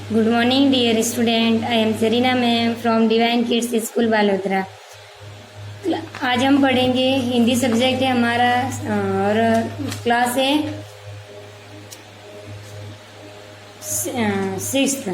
Good morning dear student, I am Zarina ma'am from Divine Kids School Balotra. आज हम पढ़ेंगे Hindi subject है हमारा और क्लास है सिक्स्थ।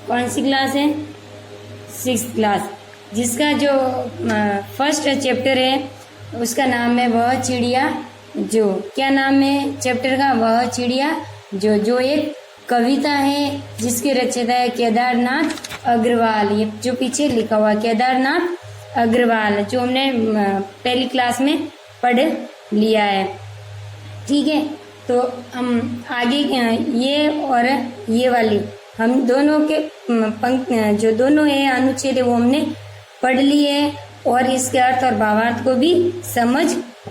कौन सी क्लास है? सिक्स्थ क्लास, जिसका जो फर्स्ट चैप्टर है उसका नाम है वह चिड़िया जो। क्या नाम है चैप्टर का? वह चिड़िया जो एक कविता है जिसके रचयिता है केदारनाथ अग्रवाल। ये जो पीछे लिखा हुआ केदारनाथ अग्रवाल, जो हमने पहली क्लास में पढ़ लिया है। ठीक है, तो हम आगे ये और ये वाली हम दोनों के जो दोनों है अनुच्छेद है वो हमने पढ़ लिए और इसके अर्थ और भावार्थ को भी समझ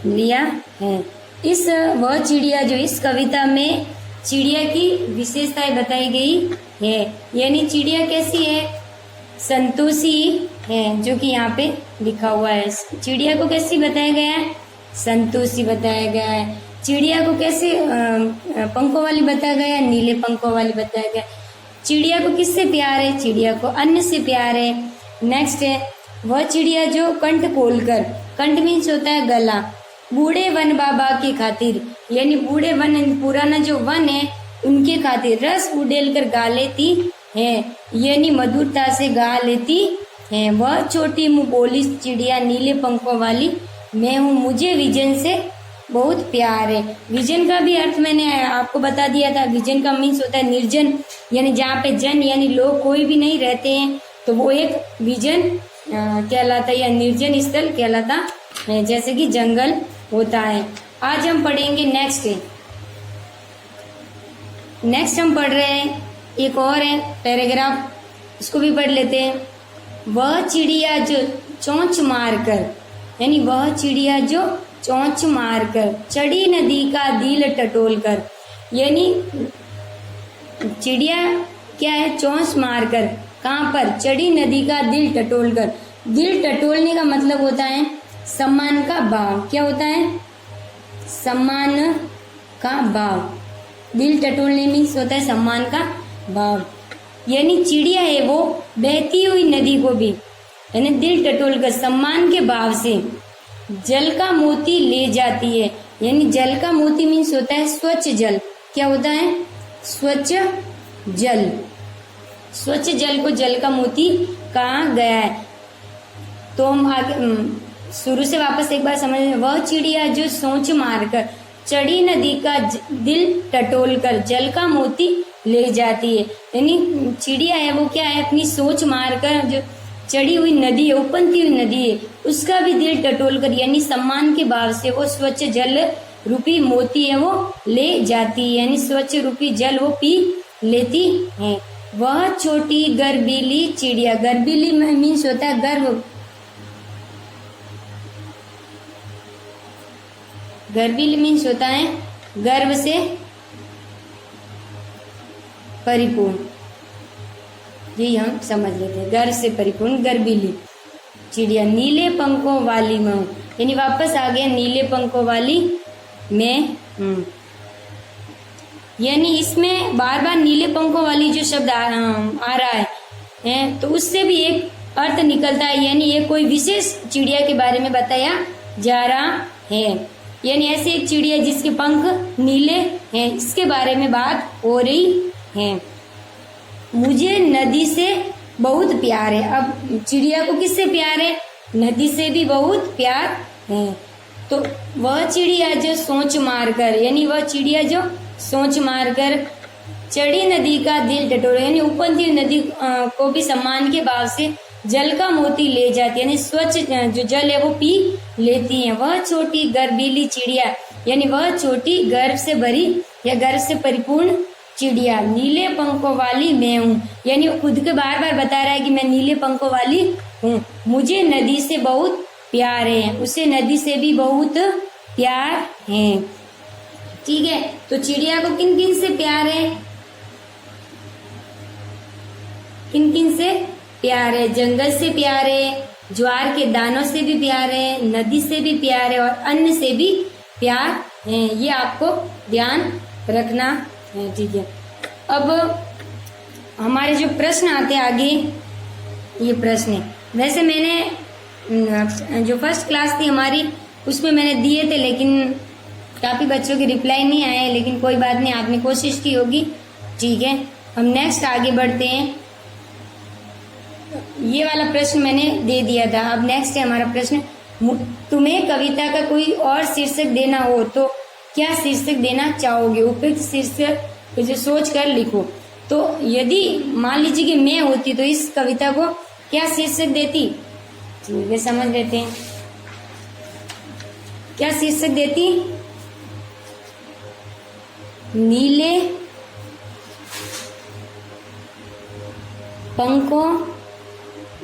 लिया है। इस वह चिड़िया जो इस कविता में चिड़िया की विशेषताएं बताई गई है, यानी चिड़िया कैसी है? संतोषी है, जो कि यहाँ पे लिखा हुआ है। चिड़िया को कैसी बताया गया है? संतोषी बताया गया है। चिड़िया को कैसे पंखों वाली बताया गया है? नीले पंखों वाली बताया गया है। चिड़िया को किससे प्यार है? चिड़िया को अन्न से प्यार है। नेक्स्ट है वह चिड़िया जो कंठ खोलकर, कंठ मीन्स होता है गला, बूढ़े वन बाबा की खातिर, यानी बूढ़े वन पुराना जो वन है उनके खातिर रस उड़ेल कर गा लेती है, यानी मधुरता से गा लेती है। वह छोटी मुँह बोली चिड़िया नीले पंखों वाली मैं हूँ, मुझे विजन से बहुत प्यार है। विजन का भी अर्थ मैंने आपको बता दिया था। विजन का मीन्स होता है निर्जन, यानी जहाँ पे जन यानी लोग कोई भी नहीं रहते हैं, तो वो एक विजन कहलाता है या निर्जन स्थल कहलाता है, जैसे कि जंगल होता है। आज हम पढ़ेंगे नेक्स्ट हम पढ़ रहे हैं एक और है पैराग्राफ, इसको भी पढ़ लेते हैं। वह चिड़िया जो चोंच मारकर, यानी वह चिड़िया जो चोंच मारकर चढ़ी नदी का दिल टटोल कर, यानी चिड़िया क्या है? चोंच मारकर कहाँ पर? चढ़ी नदी का दिल टटोल कर। दिल टटोलने का मतलब होता है सम्मान का भाव। क्या होता है? सम्मान का भाव। दिल टटोलने मीन्स होता है सम्मान का भाव, यानी चिड़िया है वो बहती हुई नदी को भी, यानी दिल टटोल कर सम्मान के भाव से जल का मोती ले जाती है, यानी जल का मोती मीन्स होता है स्वच्छ जल। क्या होता है? स्वच्छ जल। स्वच्छ जल को जल का मोती कहा गया है। तो हम आगे शुरू से वापस एक बार समझ। वह चिड़िया जो सोच मारकर चढ़ी नदी का दिल टटोल कर जल का मोती ले जाती है, यानी चिड़िया है वो क्या है? अपनी सोच मारकर जो चढ़ी हुई नदी है, उपनती हुई नदी है, उसका भी दिल टटोल कर, यानी सम्मान के भाव से वो स्वच्छ जल रूपी मोती है वो ले जाती है, यानी स्वच्छ रूपी जल वो पी लेती है। वह छोटी गर्वीली चिड़िया, गर्वीली मीन्स होता है गर्व। गर्वीली मीन्स होता है गर्व से परिपूर्ण, यही हम समझ लेते हैं। गर्व से परिपूर्ण गर्वीली चिड़िया नीले पंखों वाली मैं हूं, यानी वापस आ गया नीले पंखों वाली मैं हूं, यानी इसमें बार बार नीले पंखों वाली जो शब्द आ रहा है तो उससे भी एक अर्थ निकलता है, यानी ये कोई विशेष चिड़िया के बारे में बताया जा रहा है, यानी ऐसी एक चिड़िया जिसके पंख नीले हैं, इसके बारे में बात हो रही है। मुझे नदी से बहुत प्यार है। अब चिड़िया को किससे प्यार है? नदी से भी बहुत प्यार है। तो वह चिड़िया जो सोच मारकर, यानी वह चिड़िया जो सोच मारकर चढ़ी नदी का दिल टटोले, यानी उपनती नदी को भी सम्मान के भाव से जल का मोती ले जाती है, यानी स्वच्छ जो जल है वो पी लेती है। वह छोटी गर्वीली चिड़िया, यानी वह छोटी गर्व से भरी या गर्व से परिपूर्ण चिड़िया नीले पंखों वाली मैं हूँ, यानी वो खुद के बार बार बता रहा है कि मैं नीले पंखों वाली हूँ। मुझे नदी से बहुत प्यार है, उसे नदी से भी बहुत प्यार है। ठीक है, तो चिड़िया को किन किन से प्यार है? किन किन से प्यार है? जंगल से प्यार है, ज्वार के दानों से भी प्यार है, नदी से भी प्यार है और अन्न से भी प्यार है। ये आपको ध्यान रखना है। ठीक है, अब हमारे जो प्रश्न आते हैं आगे, ये प्रश्न है। वैसे मैंने जो फर्स्ट क्लास थी हमारी उसमें मैंने दिए थे, लेकिन काफ़ी बच्चों के रिप्लाई नहीं आए, लेकिन कोई बात नहीं, आपने कोशिश की होगी। ठीक है, हम नेक्स्ट आगे बढ़ते हैं। ये वाला प्रश्न मैंने दे दिया था। अब नेक्स्ट है हमारा प्रश्न, तुम्हें कविता का कोई और शीर्षक देना हो तो क्या शीर्षक देना चाहोगे? उपयुक्त शीर्षक जो सोच कर लिखो। तो यदि मान लीजिए कि मैं होती तो इस कविता को क्या शीर्षक देती? ठीक है, समझ लेते हैं क्या शीर्षक देती। नीले पंखों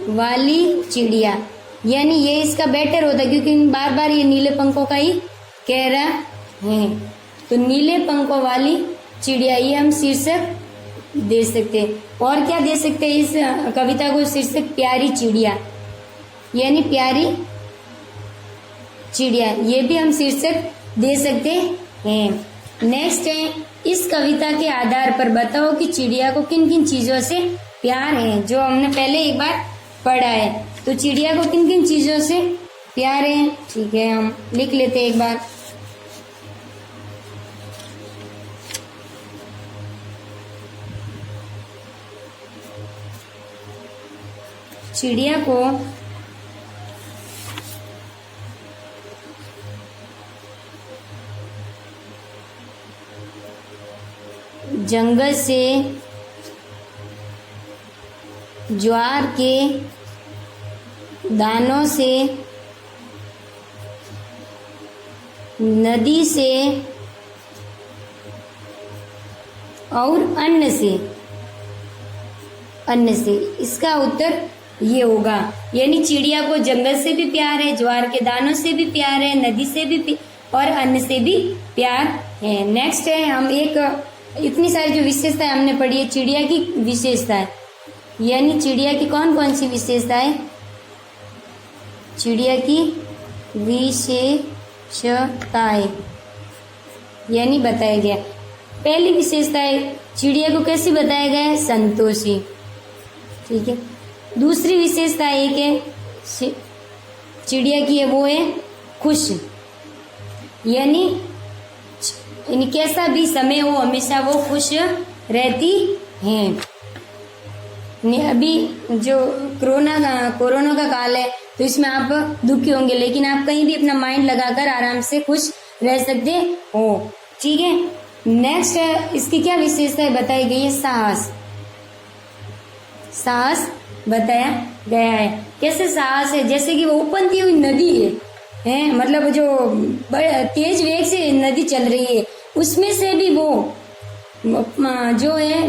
वाली चिड़िया, यानी ये इसका बेटर होता क्योंकि बार बार ये नीले पंखों का ही कह रहा है। तो नीले पंखों वाली चिड़िया ये हम शीर्षक दे सकते हैं। और क्या दे सकते हैं इस कविता को शीर्षक? प्यारी चिड़िया, यानी प्यारी चिड़िया, ये भी हम शीर्षक दे सकते हैं। नेक्स्ट है, इस कविता के आधार पर बताओ कि चिड़िया को किन किन चीजों से प्यार है, जो हमने पहले एक बार पढ़ा है। तो चिड़िया को किन किन चीजों से प्यार है? ठीक है, हम लिख लेते हैं एक बार। चिड़िया को जंगल से ज्वार के दानों से, नदी से और अन्न से इसका उत्तर ये होगा। यानी चिड़िया को जंगल से भी प्यार है, ज्वार के दानों से भी प्यार है, नदी से भी और अन्न से भी प्यार है। नेक्स्ट है, हम एक इतनी सारी जो विशेषताएं हमने पढ़ी है, चिड़िया की विशेषताएं, यानी चिड़िया की कौन कौन सी विशेषताएं? चिड़िया की विशेषताएं यानी बताया गया। पहली विशेषता है, चिड़िया को कैसे बताया गया है? संतोषी। ठीक है, दूसरी विशेषता एक है चिड़िया की है, वो है खुश, यानी कैसा भी समय हो हमेशा वो खुश रहती हैं। अभी जो कोरोना का काल है तो इसमें आप दुखी होंगे, लेकिन आप कहीं भी अपना माइंड लगाकर आराम से खुश रह सकते हो। ठीक है, नेक्स्ट है, इसकी क्या विशेषता है बताई गई है? साहस बताया गया है। कैसे साहस है? जैसे कि वो उफनती हुई नदी है, मतलब जो तेज वेग से नदी चल रही है उसमें से भी वो जो है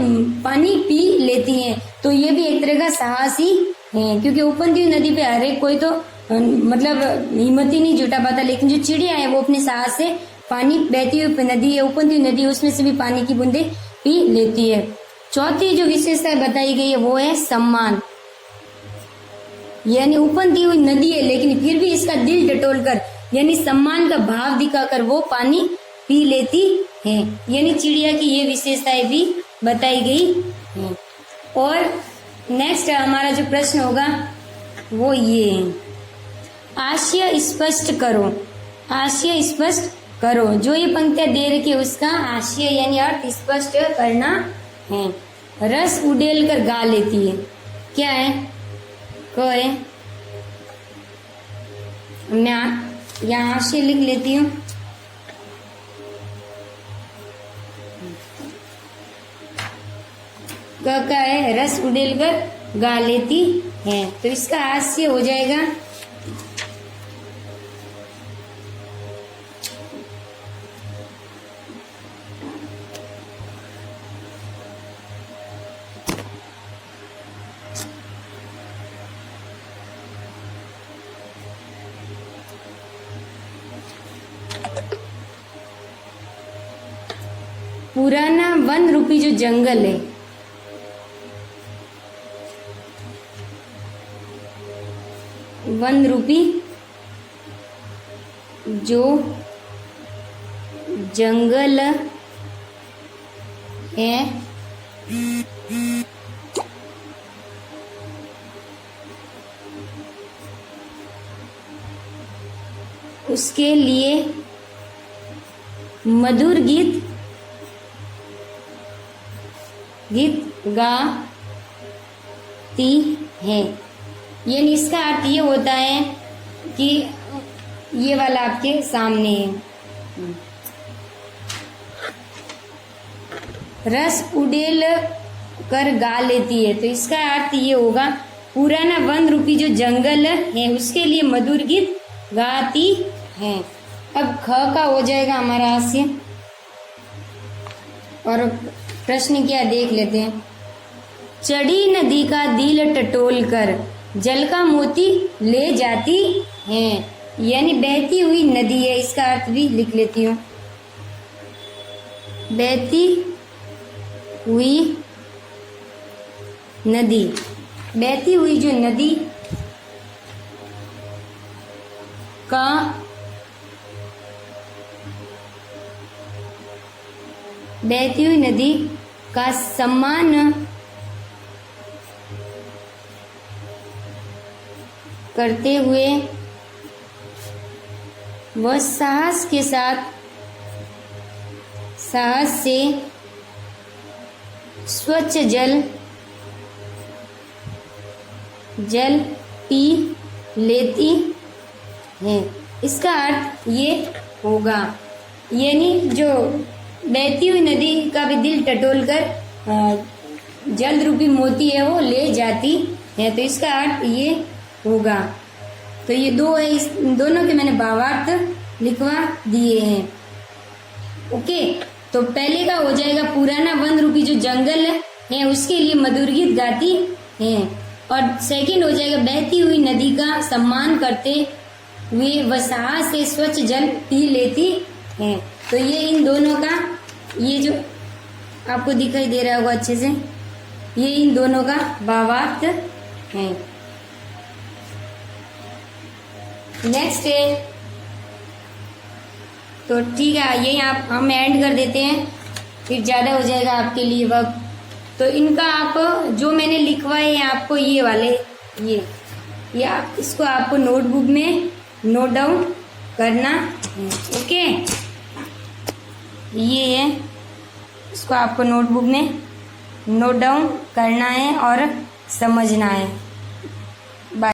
पानी पी लेती हैं। तो ये भी एक तरह का साहस ही है, क्योंकि उफनती हुई नदी पे हर एक कोई तो मतलब हिम्मत ही नहीं जुटा पाता, लेकिन जो चिड़िया है वो अपने साहस से पानी बहती हुई नदी है, उफनती हुई नदी है, उसमें से भी पानी की बूंदे पी लेती है। चौथी जो विशेषता बताई गई है वो है सम्मान, यानी उफनती हुई नदी है लेकिन फिर भी इसका दिल टटोल कर यानी सम्मान का भाव दिखाकर वो पानी पी लेती है, यानी चिड़िया की ये विशेषताएं भी बताई गई है। और नेक्स्ट हमारा जो प्रश्न होगा वो ये है, आशय स्पष्ट करो। आशय स्पष्ट करो, जो ये पंक्तियां दे रखी है उसका आशय यानी अर्थ स्पष्ट करना है। रस उड़ेल कर गा लेती है, क्या है? क है। मैं यहाँ आशय लिख लेती हूँ। का है रस उड़ेल कर गा लेती है, तो इसका हास्य हो जाएगा पुराना वन रूपी जो जंगल है, वन रूपी जो जंगल है उसके लिए मधुर गीत गाती है। यानी इसका अर्थ ये होता है कि ये वाला आपके सामने है। रस उड़ेल कर गा लेती है, तो इसका अर्थ ये होगा पुराना वन रूपी जो जंगल है उसके लिए मधुर गीत गाती है। अब ख का हो जाएगा हमारा हास्य, और प्रश्न क्या देख लेते हैं। चढ़ी नदी का दिल टटोल कर जल का मोती ले जाती है। यानी बहती हुई नदी है, इसका अर्थ भी लिख लेती हूँ। बहती हुई नदी, बहती हुई जो नदी का बहती हुई नदी का सम्मान करते हुए वह साहस से स्वच्छ जल पी लेती है। इसका अर्थ ये होगा, यानी जो बहती हुई नदी का भी दिल टटोल कर जल रूपी मोती है वो ले जाती है, तो इसका अर्थ ये होगा। तो ये दो है, इस दोनों के मैंने भावार्थ लिखवा दिए हैं। ओके, तो पहले का हो जाएगा पुराना वन रूपी जो जंगल है उसके लिए मधुर गीत गाती है, और सेकंड हो जाएगा बहती हुई नदी का सम्मान करते हुए वह साहस से स्वच्छ जल पी लेती है। तो ये इन दोनों का, ये जो आपको दिखाई दे रहा होगा अच्छे से, ये इन दोनों का भावार्थ है। नेक्स्ट है, तो ठीक है यही आप हम ऐड कर देते हैं, फिर ज़्यादा हो जाएगा आपके लिए वक्त। तो इनका आप जो मैंने लिखवाए हैं आपको ये वाले, ये आप इसको आपको नोटबुक में नोट डाउन करना है। ओके, ये है, इसको आपको नोटबुक में नोट डाउन करना है और समझना है।